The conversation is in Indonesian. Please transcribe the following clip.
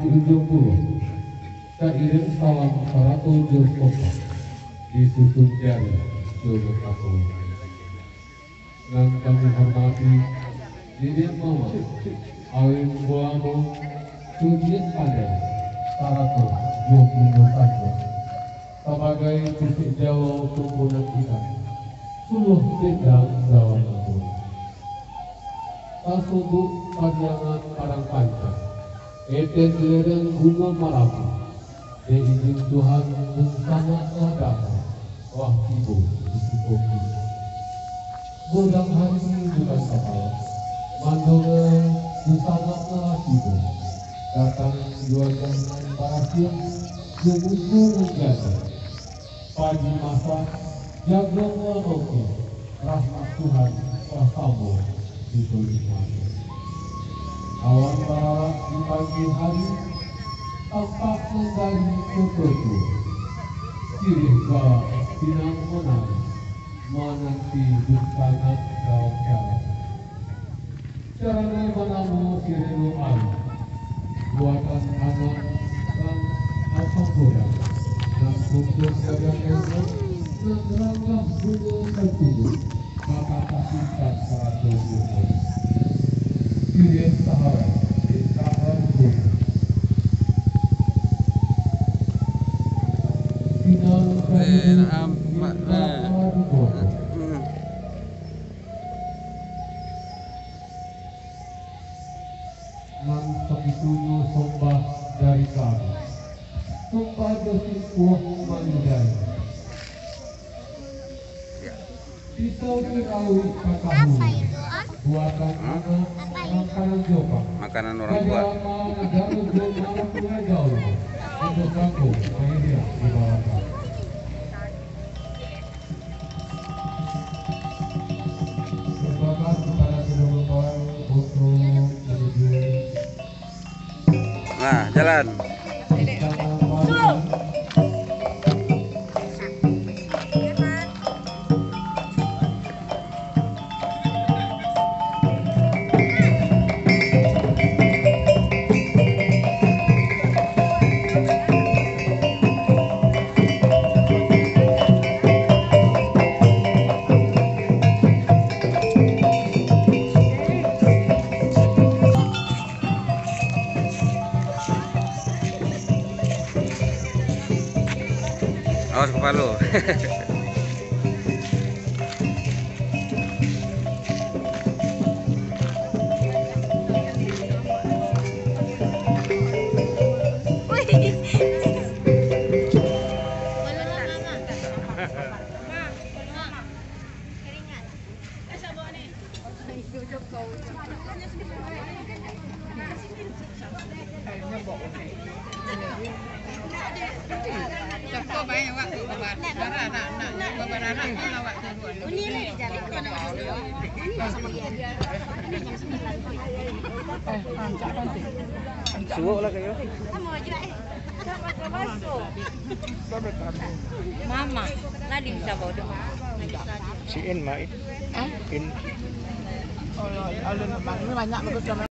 70 seiring salam Saratul Joskopa disusun jari Jodoh Kakul. Dan kami hormati Didin Mama Awin Buamo Sujit Pandai Saratul Jodoh Kakul sebagai titik jauh kumpulan kita suluh sedang dalam lagu tasubuk panjangan parang panca eten lereng gunung Marapi diizin Tuhan bersama saudara wah ibu disukoki godang hari bukan kapal mandongan bersama ibu datang dua jangan barasil semuju menjadi pagi masa jaga memoki rahmat Tuhan kamu dituliskan. Awan barat di pagi hari tampak menggali kebetu sirih galak pinang menang menanti bersangat dalam jalan caranya menamu sirenu alu buatan anak dan apa godang dan kumpul jaga elok dan rangga bunga tertidur maka kasihkan Saratul Joskopa sirih sahara di tahun bunga final nan sebitunya sombah dari kami sombah dosis uang manudai pisau diraui kakahu buatan anak makanan jopa makanan orang tua negara jopa punya jauh untuk kampung media di bawah terima kasih kepada seluruh orang untuk menuju nah jalan awas kepala lu. Suwok lah kayo. Mama, nadi bisa bawa dong. Si In mah. In. Oh, alun banyak bagus